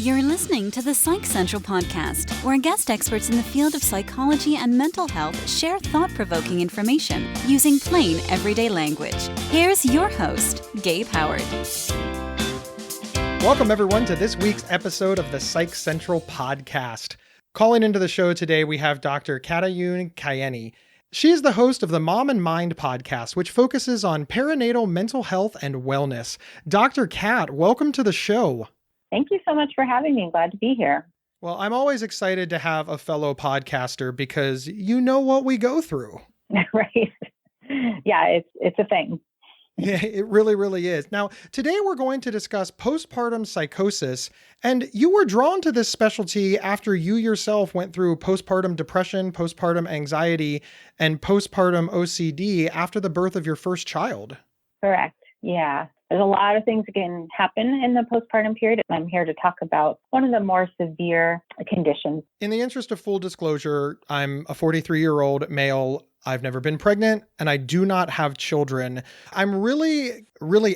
You're listening to the Psych Central podcast, where guest experts in the field of psychology and mental health share thought-provoking information using plain, everyday language. Here's your host, Gabe Howard. Welcome, everyone, to this week's episode of the Psych Central podcast. Calling into the show today, we have Dr. Katayune Kaeni. She is the host of the Mom and Mind podcast, which focuses on perinatal mental health and wellness. Dr. Kat, welcome to the show. Thank you so much for having me. Glad to be here. Well, I'm always excited to have a fellow podcaster because you know what we go through. Right. Yeah, it's a thing. Yeah, it really, really is. Now, today we're going to discuss postpartum psychosis, and you were drawn to this specialty after you yourself went through postpartum depression, postpartum anxiety, and postpartum OCD after the birth of your first child. Correct. Yeah. There's a lot of things that can happen in the postpartum period. I'm here to talk about one of the more severe conditions. In the interest of full disclosure, I'm a 43-year-old male. I've never been pregnant, and I do not have children. I'm really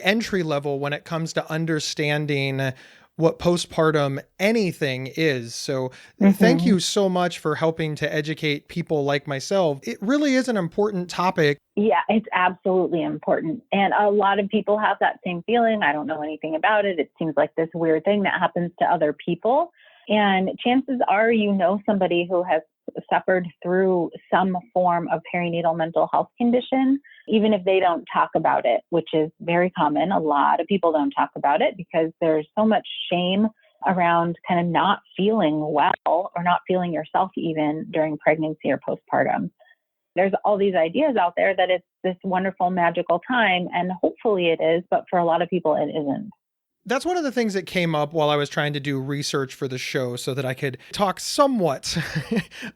entry level when it comes to understanding what postpartum anything is. So Thank you so much for helping to educate people like myself. It really is an important topic. Yeah, it's absolutely important. And a lot of people have that same feeling. I don't know anything about it. It seems like this weird thing that happens to other people. And chances are you know somebody who has suffered through some form of perinatal mental health condition, even if they don't talk about it, which is very common. A lot of people don't talk about it because there's so much shame around kind of not feeling well or not feeling yourself even during pregnancy or postpartum. There's all these ideas out there that it's this wonderful, magical time, and hopefully it is, but for a lot of people it isn't. That's one of the things that came up while I was trying to do research for the show so that I could talk somewhat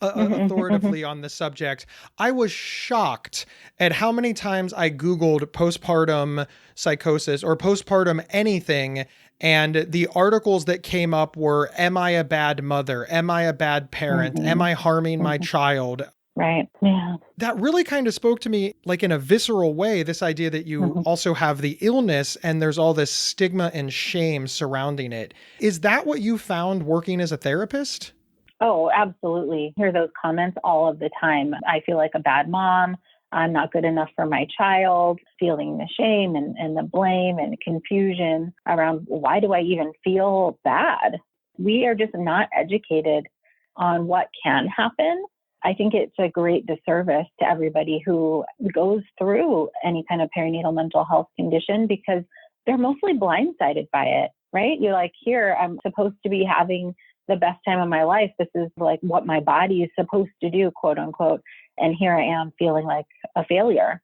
authoritatively on the subject. I was shocked at how many times I Googled postpartum psychosis or postpartum anything, and the articles that came up were, am I a bad mother? Am I a bad parent? Am I harming my child? Right. Yeah. That really kind of spoke to me like in a visceral way, this idea that you also have the illness and there's all this stigma and shame surrounding it. Is that what you found working as a therapist? Oh, absolutely. I hear those comments all of the time. I feel like a bad mom. I'm not good enough for my child, feeling the shame and the blame and confusion around why do I even feel bad? We are just not educated on what can happen. I think it's a great disservice to everybody who goes through any kind of perinatal mental health condition because they're mostly blindsided by it, right? You're like, here, I'm supposed to be having the best time of my life. This is like what my body is supposed to do, quote unquote. And here I am feeling like a failure.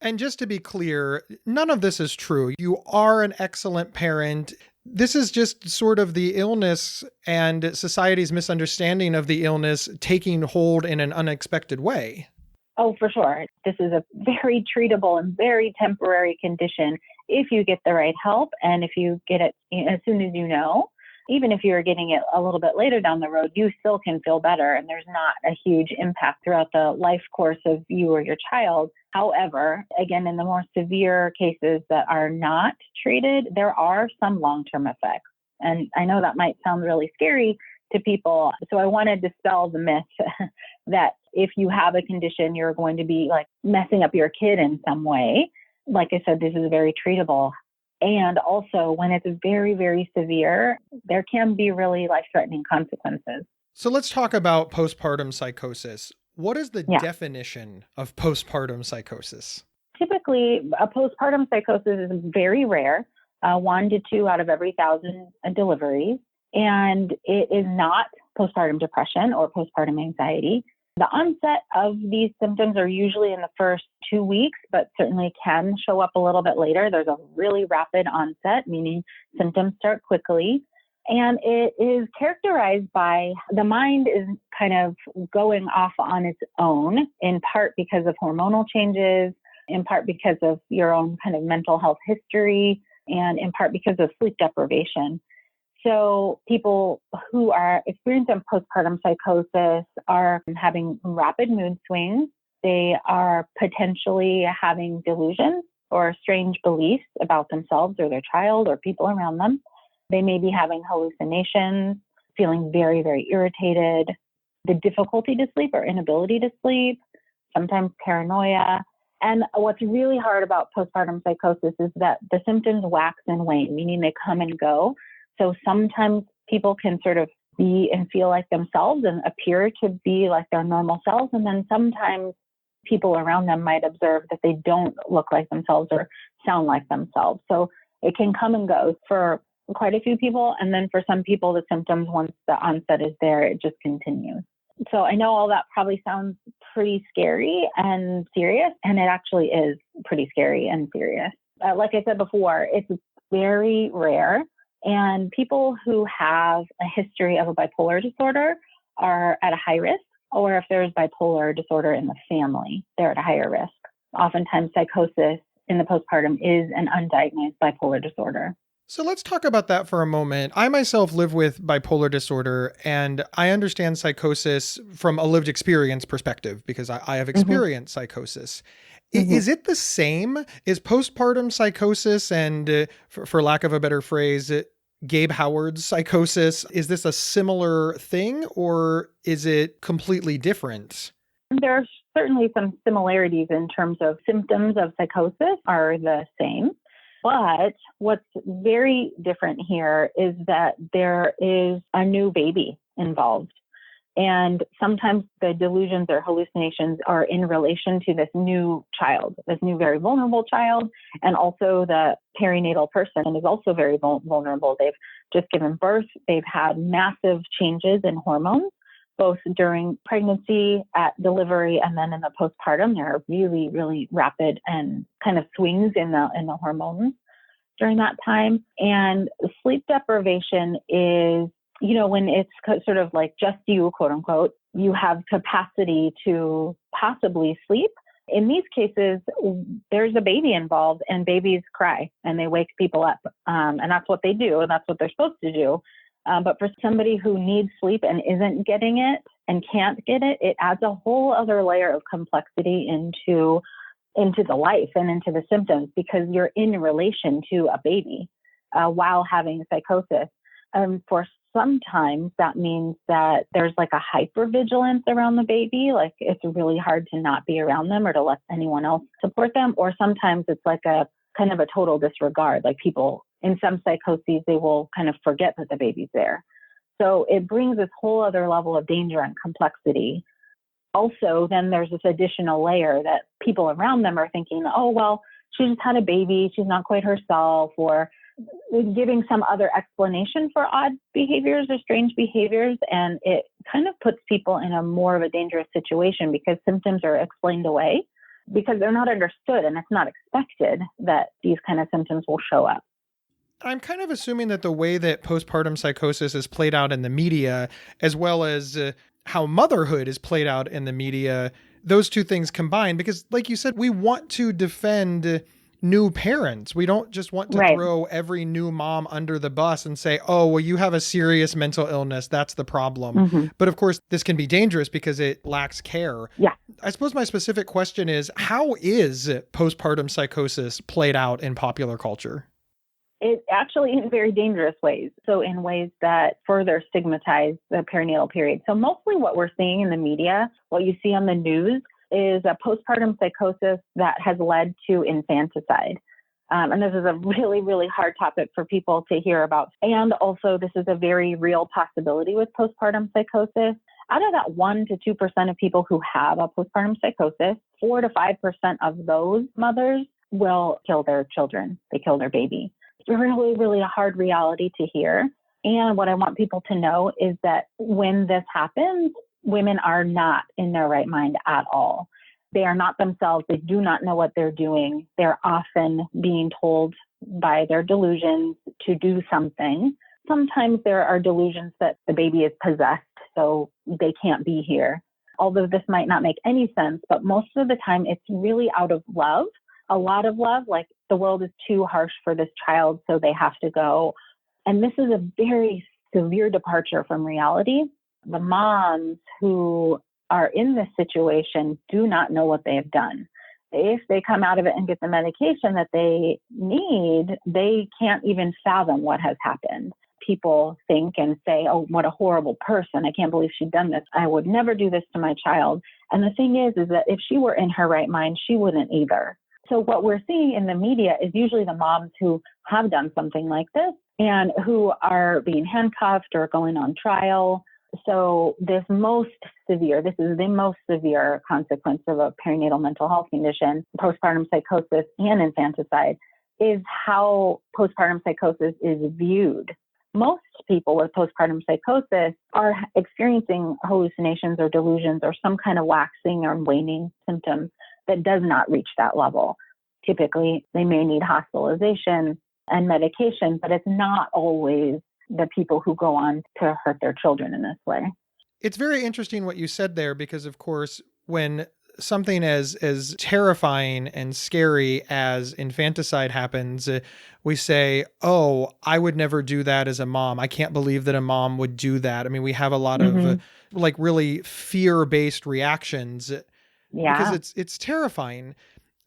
And just to be clear, none of this is true. You are an excellent parent. This is just sort of the illness and society's misunderstanding of the illness taking hold in an unexpected way. Oh, for sure. This is a very treatable and very temporary condition if you get the right help and if you get it as soon as you know. Even if you're getting it a little bit later down the road, you still can feel better and there's not a huge impact throughout the life course of you or your child. However, again, in the more severe cases that are not treated, there are some long-term effects. And I know that might sound really scary to people. So I want to dispel the myth that if you have a condition, you're going to be like messing up your kid in some way. Like I said, this is very treatable. And also, when it's very, very severe, there can be really life-threatening consequences. So let's talk about postpartum psychosis. What is the definition of postpartum psychosis? Typically, a postpartum psychosis is very rare, 1 to 2 out of every 1,000 deliveries. And it is not postpartum depression or postpartum anxiety. The onset of these symptoms are usually in the first 2 weeks, but certainly can show up a little bit later. There's a really rapid onset, meaning symptoms start quickly. And it is characterized by the mind is kind of going off on its own, in part because of hormonal changes, in part because of your own kind of mental health history, and in part because of sleep deprivation. So people who are experiencing postpartum psychosis are having rapid mood swings. They are potentially having delusions or strange beliefs about themselves or their child or people around them. They may be having hallucinations, feeling very, very irritated, the difficulty to sleep or inability to sleep, sometimes paranoia. And what's really hard about postpartum psychosis is that the symptoms wax and wane, meaning they come and go. So sometimes people can sort of be and feel like themselves and appear to be like their normal selves. And then sometimes people around them might observe that they don't look like themselves or sound like themselves. So it can come and go for quite a few people. And then for some people, the symptoms, once the onset is there, it just continues. So I know all that probably sounds pretty scary and serious, and it actually is pretty scary and serious. Like I said before, it's very rare. And people who have a history of a bipolar disorder are at a high risk, or if there's bipolar disorder in the family, they're at a higher risk. Oftentimes, psychosis in the postpartum is an undiagnosed bipolar disorder. So let's talk about that for a moment. I myself live with bipolar disorder, and I understand psychosis from a lived experience perspective because I have experienced psychosis. Is it the same? Is postpartum psychosis and, for lack of a better phrase, Gabe Howard's psychosis, is this a similar thing or is it completely different? There are certainly some similarities in terms of symptoms of psychosis are the same. But what's very different here is that there is a new baby involved. And sometimes the delusions or hallucinations are in relation to this new child, this new very vulnerable child. And also the perinatal person is also very vulnerable. They've just given birth. They've had massive changes in hormones, both during pregnancy, at delivery, and then in the postpartum. There are really, really rapid and kind of swings in the hormones during that time. And sleep deprivation is, when it's sort of like just you, quote unquote, you have capacity to possibly sleep. In these cases, there's a baby involved and babies cry and they wake people up. And that's what they do. And that's what they're supposed to do. But for somebody who needs sleep and isn't getting it and can't get it, it adds a whole other layer of complexity into the life and into the symptoms because you're in relation to a baby while having psychosis. For sometimes that means that there's like a hypervigilance around the baby, like it's really hard to not be around them or to let anyone else support them. Or sometimes it's like a kind of a total disregard, like people in some psychoses, they will kind of forget that the baby's there. So it brings this whole other level of danger and complexity. Also, then there's this additional layer that people around them are thinking, oh, well, she just had a baby, she's not quite herself, or giving some other explanation for odd behaviors or strange behaviors. And it kind of puts people in a more of a dangerous situation because symptoms are explained away because they're not understood and it's not expected that these kind of symptoms will show up. I'm kind of assuming that the way that postpartum psychosis is played out in the media, as well as how motherhood is played out in the media, those two things combined, because like you said, we want to defend new parents. We don't just want to throw every new mom under the bus and say, oh, well, you have a serious mental illness. That's the problem. But of course, this can be dangerous because it lacks care. Yeah. I suppose my specific question is, how is postpartum psychosis played out in popular culture? It actually in very dangerous ways. So in ways that further stigmatize the perinatal period. So mostly what we're seeing in the media, what you see on the news, is a postpartum psychosis that has led to infanticide. And this is a really, really hard topic for people to hear about. And also this is a very real possibility with postpartum psychosis. Out of that 1% to 2% of people who have a postpartum psychosis, 4% to 5% of those mothers will kill their children. They kill their baby. It's really, really a hard reality to hear. And what I want people to know is that when this happens, women are not in their right mind at all. They are not themselves. They do not know what they're doing. They're often being told by their delusions to do something. Sometimes there are delusions that the baby is possessed, so they can't be here. Although this might not make any sense, but most of the time it's really out of love. A lot of love, like the world is too harsh for this child, so they have to go. And this is a very severe departure from reality. The moms who are in this situation do not know what they have done. If they come out of it and get the medication that they need, they can't even fathom what has happened. people think and say, oh, what a horrible person. I can't believe she'd done this. I would never do this to my child. And the thing is that if she were in her right mind, she wouldn't either. So what we're seeing in the media is usually the moms who have done something like this and who are being handcuffed or going on trial. So this is the most severe consequence of a perinatal mental health condition, postpartum psychosis and infanticide, is how postpartum psychosis is viewed. Most people with postpartum psychosis are experiencing hallucinations or delusions or some kind of waxing or waning symptoms that does not reach that level. Typically, they may need hospitalization and medication, but it's not always the people who go on to hurt their children in this way. It's very interesting what you said there, because of course, when something as terrifying and scary as infanticide happens, we say, oh, I would never do that as a mom. I can't believe that a mom would do that. I mean, we have a lot of like really fear-based reactions because it's terrifying.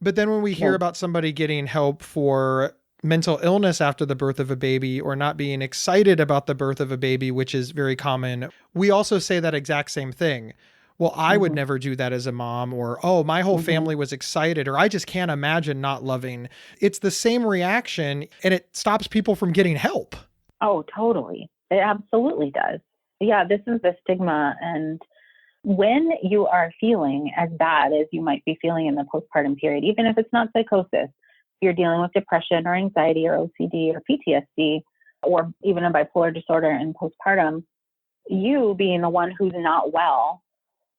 But then when we hear about somebody getting help for mental illness after the birth of a baby, or not being excited about the birth of a baby, which is very common, we also say that exact same thing. Well, I would never do that as a mom, or, oh, my whole family was excited, or I just can't imagine not loving. It's the same reaction, and it stops people from getting help. Oh, totally. It absolutely does. Yeah, this is the stigma. And when you are feeling as bad as you might be feeling in the postpartum period, even if it's not psychosis, you're dealing with depression or anxiety or OCD or PTSD, or even a bipolar disorder in postpartum, you being the one who's not well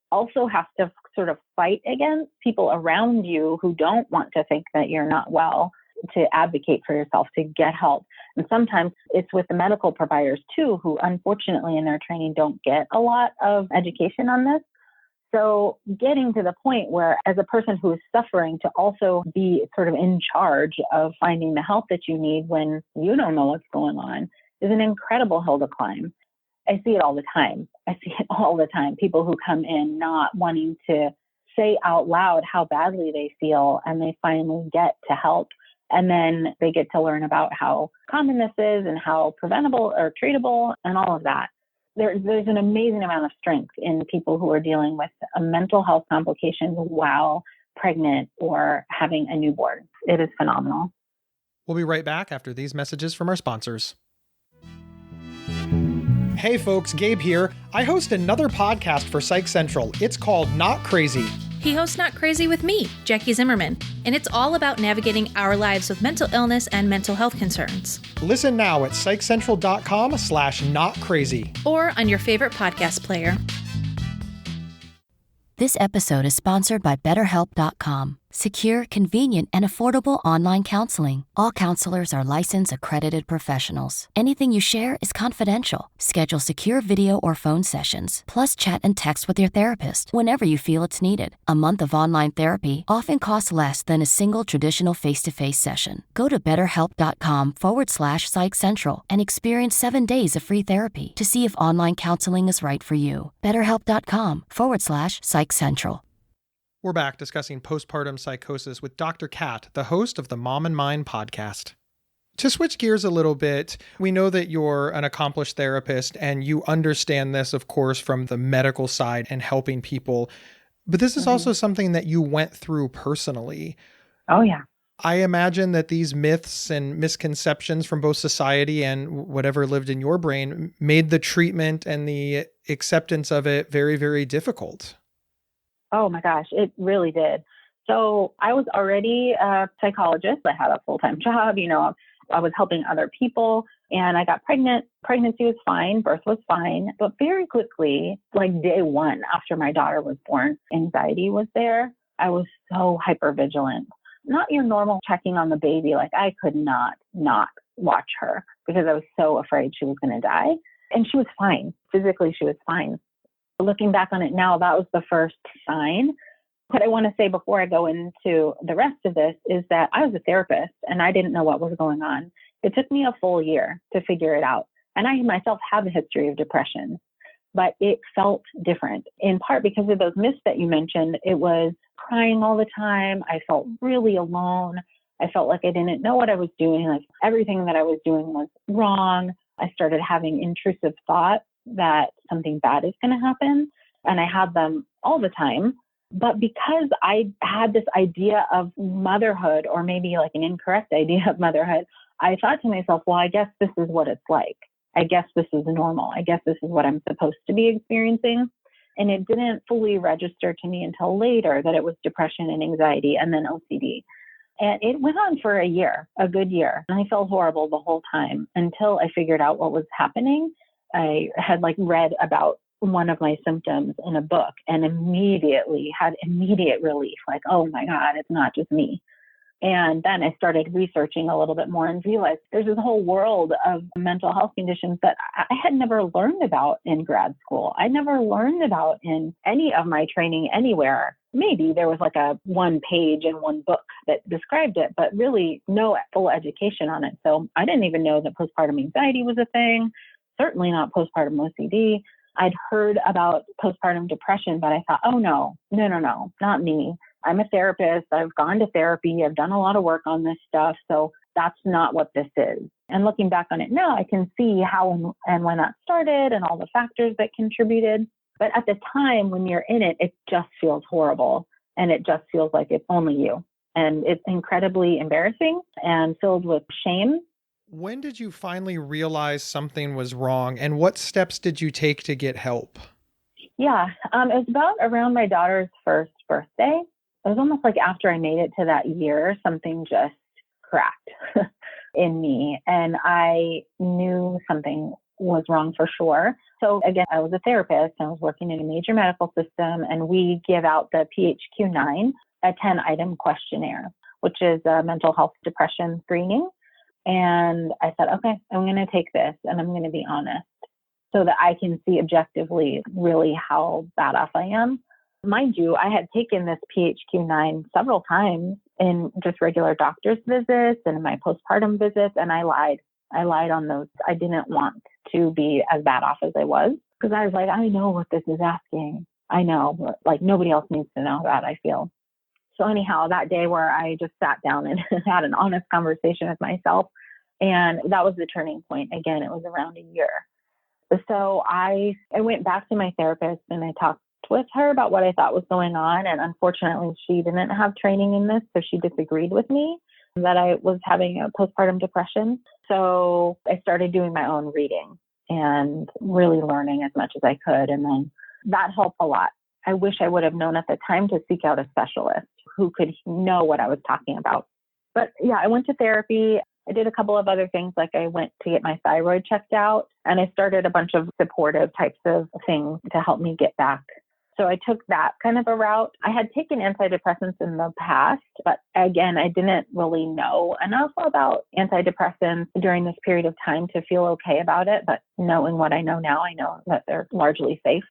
also have to sort of fight against people around you who don't want to think that you're not well, to advocate for yourself, to get help. And sometimes it's with the medical providers too, who unfortunately in their training don't get a lot of education on this. So getting to the point where, as a person who is suffering, to also be sort of in charge of finding the help that you need when you don't know what's going on is an incredible hill to climb. I see it all the time. People who come in not wanting to say out loud how badly they feel, and they finally get to help. And then they get to learn about how common this is and how preventable or treatable and all of that. There's an amazing amount of strength in people who are dealing with a mental health complications while pregnant or having a newborn. It is phenomenal. We'll be right back after these messages from our sponsors. Hey folks, Gabe here. I host another podcast for Psych Central. It's called Not Crazy. He hosts Not Crazy with me, Jackie Zimmerman, and it's all about navigating our lives with mental illness and mental health concerns. Listen now at psychcentral.com/notcrazy. Or on your favorite podcast player. This episode is sponsored by BetterHelp.com. Secure, convenient, and affordable online counseling. All counselors are licensed, accredited professionals. Anything you share is confidential. Schedule secure video or phone sessions, plus chat and text with your therapist whenever you feel it's needed. A month of online therapy often costs less than a single traditional face-to-face session. Go to BetterHelp.com/PsychCentral and experience 7 days of free therapy to see if online counseling is right for you. BetterHelp.com/PsychCentral. We're back discussing postpartum psychosis with Dr. Kat, the host of the Mom and Mind podcast. To switch gears a little bit, we know that you're an accomplished therapist and you understand this, of course, from the medical side and helping people. But this is also something that you went through personally. Oh, yeah. I imagine that these myths and misconceptions from both society and whatever lived in your brain made the treatment and the acceptance of it very, very difficult. Oh my gosh, it really did. So I was already a psychologist. I had a full-time job, I was helping other people, and I got pregnant. Pregnancy was fine. Birth was fine. But very quickly, like day one after my daughter was born, anxiety was there. I was so hypervigilant. Not your normal checking on the baby. Like I could not watch her because I was so afraid she was going to die. And she was fine. Physically, she was fine. Looking back on it now, that was the first sign. What I want to say before I go into the rest of this is that I was a therapist and I didn't know what was going on. It took me a full year to figure it out. And I myself have a history of depression, but it felt different, in part because of those myths that you mentioned. It was crying all the time. I felt really alone. I felt like I didn't know what I was doing. Like everything that I was doing was wrong. I started having intrusive thoughts that something bad is going to happen. And I had them all the time. But because I had this idea of motherhood, or maybe like an incorrect idea of motherhood, I thought to myself, well, I guess this is what it's like. I guess this is normal. I guess this is what I'm supposed to be experiencing. And it didn't fully register to me until later that it was depression and anxiety and then OCD. And it went on for a year, a good year. And I felt horrible the whole time until I figured out what was happening. I had read about one of my symptoms in a book and immediately had immediate relief. Oh my God, it's not just me. And then I started researching a little bit more and realized there's this whole world of mental health conditions that I had never learned about in grad school. I never learned about in any of my training anywhere. Maybe there was a one page in one book that described it, but really no full education on it. So I didn't even know that postpartum anxiety was a thing, certainly not postpartum OCD. I'd heard about postpartum depression, but I thought, oh no, not me. I'm a therapist. I've gone to therapy. I've done a lot of work on this stuff. So that's not what this is. And looking back on it now, I can see how and when that started and all the factors that contributed. But at the time when you're in it, it just feels horrible. And it just feels like it's only you. And it's incredibly embarrassing and filled with shame. When did you finally realize something was wrong, and what steps did you take to get help? Yeah, it was about around my daughter's first birthday. It was almost like after I made it to that year, something just cracked in me. And I knew something was wrong for sure. So again, I was a therapist. I was working in a major medical system, and we give out the PHQ-9, a 10-item questionnaire, which is a mental health depression screening. And I said, okay, I'm going to take this and I'm going to be honest so that I can see objectively really how bad off I am. Mind you, I had taken this PHQ-9 several times in just regular doctor's visits and in my postpartum visits, and I lied. I lied on those. I didn't want to be as bad off as I was because I was like, I know what this is asking. I know, but nobody else needs to know that, I feel. So anyhow, that day where I just sat down and had an honest conversation with myself, and that was the turning point. Again, it was around a year. So I went back to my therapist and I talked with her about what I thought was going on. And unfortunately, she didn't have training in this, so she disagreed with me that I was having a postpartum depression. So I started doing my own reading and really learning as much as I could. And then that helped a lot. I wish I would have known at the time to seek out a specialist who could know what I was talking about. But yeah, I went to therapy. I did a couple of other things, like I went to get my thyroid checked out, and I started a bunch of supportive types of things to help me get back. So I took that kind of a route. I had taken antidepressants in the past, but again, I didn't really know enough about antidepressants during this period of time to feel okay about it. But knowing what I know now, I know that they're largely safe.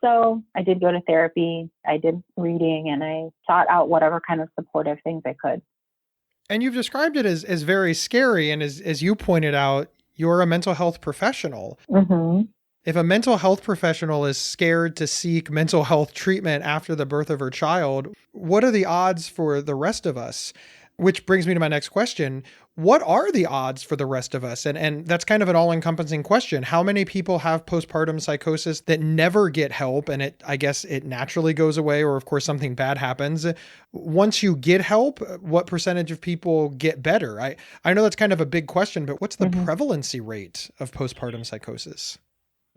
So I did go to therapy, I did reading, and I sought out whatever kind of supportive things I could. And you've described it as very scary. And as you pointed out, you're a mental health professional. Mm-hmm. If a mental health professional is scared to seek mental health treatment after the birth of her child, what are the odds for the rest of us? Which brings me to my next question. What are the odds for the rest of us? And that's kind of an all-encompassing question. How many people have postpartum psychosis that never get help, and I guess it naturally goes away, or of course something bad happens? Once you get help, what percentage of people get better? I know that's kind of a big question, but what's the prevalency rate of postpartum psychosis?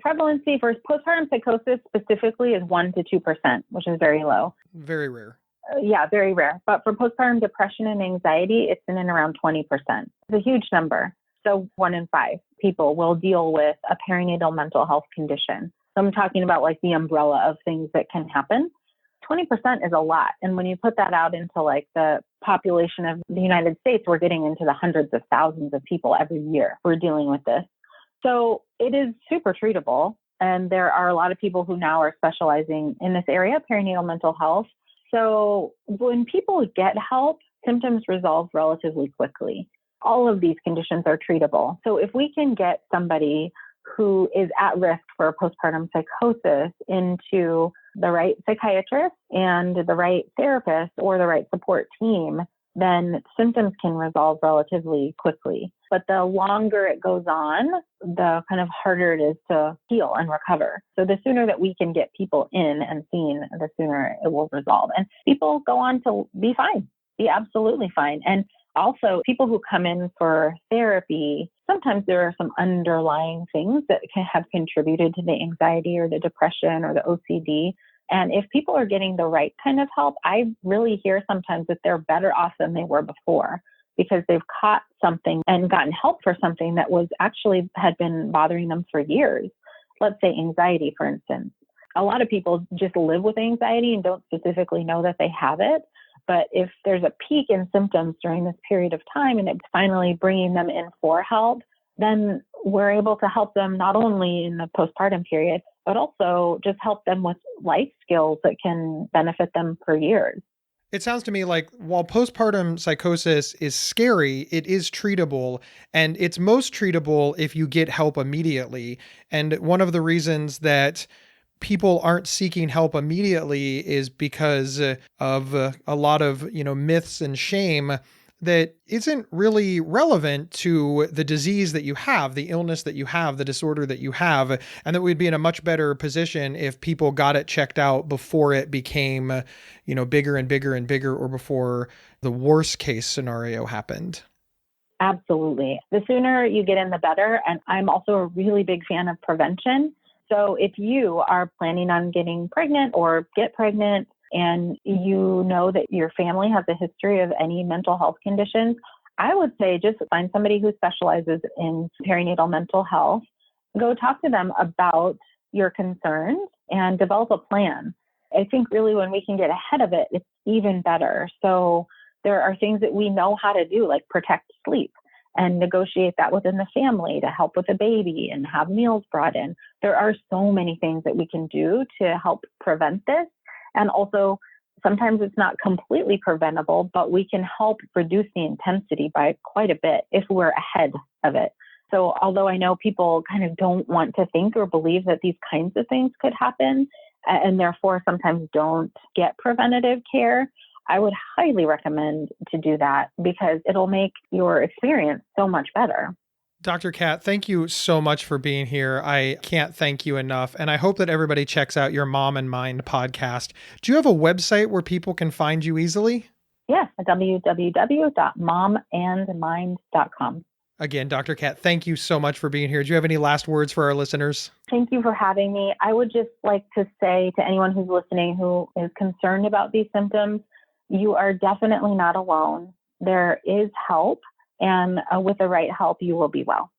Prevalency for postpartum psychosis specifically is 1% to 2%, which is very low. Very rare. Yeah, very rare. But for postpartum depression and anxiety, it's in and around 20%. It's a huge number. So 1 in 5 people will deal with a perinatal mental health condition. So I'm talking about the umbrella of things that can happen. 20% is a lot. And when you put that out into the population of the United States, we're getting into the hundreds of thousands of people every year who are dealing with this. So it is super treatable. And there are a lot of people who now are specializing in this area, perinatal mental health. So when people get help, symptoms resolve relatively quickly. All of these conditions are treatable. So if we can get somebody who is at risk for postpartum psychosis into the right psychiatrist and the right therapist or the right support team, then symptoms can resolve relatively quickly. But the longer it goes on, the kind of harder it is to heal and recover. So the sooner that we can get people in and seen, the sooner it will resolve. And people go on to be fine, be absolutely fine. And also, people who come in for therapy, sometimes there are some underlying things that can have contributed to the anxiety or the depression or the OCD. And if people are getting the right kind of help, I really hear sometimes that they're better off than they were before because they've caught something and gotten help for something that was actually had been bothering them for years. Let's say anxiety, for instance. A lot of people just live with anxiety and don't specifically know that they have it. But if there's a peak in symptoms during this period of time and it's finally bringing them in for help, then we're able to help them not only in the postpartum period, but also just help them with life skills that can benefit them for years. It sounds to me like while postpartum psychosis is scary, it is treatable, and it's most treatable if you get help immediately. And one of the reasons that people aren't seeking help immediately is because of a lot of, myths and shame that isn't really relevant to the disease that you have, the illness that you have, the disorder that you have, and that we'd be in a much better position if people got it checked out before it became, bigger and bigger and bigger, or before the worst case scenario happened. Absolutely. The sooner you get in, the better. And I'm also a really big fan of prevention. So if you are planning on getting pregnant or get pregnant and you know that your family has a history of any mental health conditions, I would say just find somebody who specializes in perinatal mental health. Go talk to them about your concerns and develop a plan. I think really when we can get ahead of it, it's even better. So there are things that we know how to do, like protect sleep, and negotiate that within the family to help with the baby and have meals brought in. There are so many things that we can do to help prevent this. And also, sometimes it's not completely preventable, but we can help reduce the intensity by quite a bit if we're ahead of it. So although I know people kind of don't want to think or believe that these kinds of things could happen, and therefore sometimes don't get preventative care, I would highly recommend to do that because it'll make your experience so much better. Dr. Kat, thank you so much for being here. I can't thank you enough. And I hope that everybody checks out your Mom and Mind podcast. Do you have a website where people can find you easily? Yes, www.momandmind.com. Again, Dr. Kat, thank you so much for being here. Do you have any last words for our listeners? Thank you for having me. I would just like to say to anyone who's listening who is concerned about these symptoms, you are definitely not alone. There is help, and with the right help, you will be well.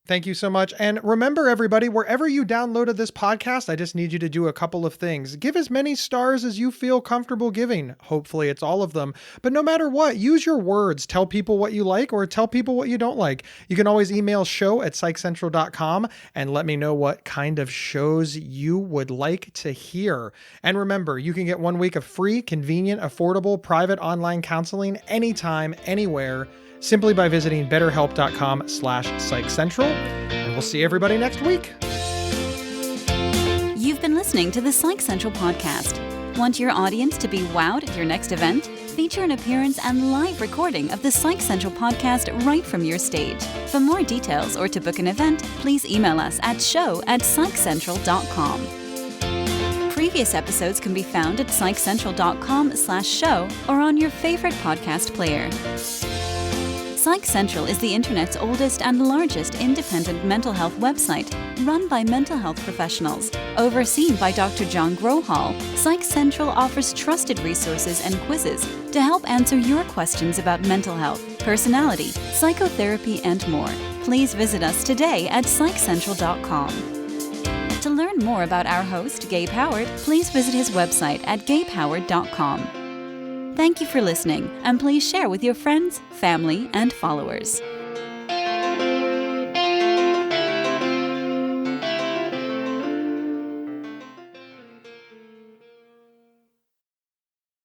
Thank you so much. And remember, everybody, wherever you downloaded this podcast, I just need you to do a couple of things. Give as many stars as you feel comfortable giving. Hopefully it's all of them. But no matter what, use your words. Tell people what you like or tell people what you don't like. You can always email show@psychcentral.com and let me know what kind of shows you would like to hear. And remember, you can get 1 week of free, convenient, affordable, private online counseling anytime, anywhere, simply by visiting betterhelp.com/psychcentral. And we'll see everybody next week. You've been listening to the Psych Central podcast. Want your audience to be wowed at your next event? Feature an appearance and live recording of the Psych Central podcast right from your stage. For more details or to book an event, please email us at show@psychcentral.com. Previous episodes can be found at psychcentral.com/show or on your favorite podcast player. Psych Central is the internet's oldest and largest independent mental health website, run by mental health professionals. Overseen by Dr. John Grohol, Psych Central offers trusted resources and quizzes to help answer your questions about mental health, personality, psychotherapy, and more. Please visit us today at psychcentral.com. To learn more about our host, Gabe Howard, please visit his website at gabehoward.com. Thank you for listening, and please share with your friends, family, and followers.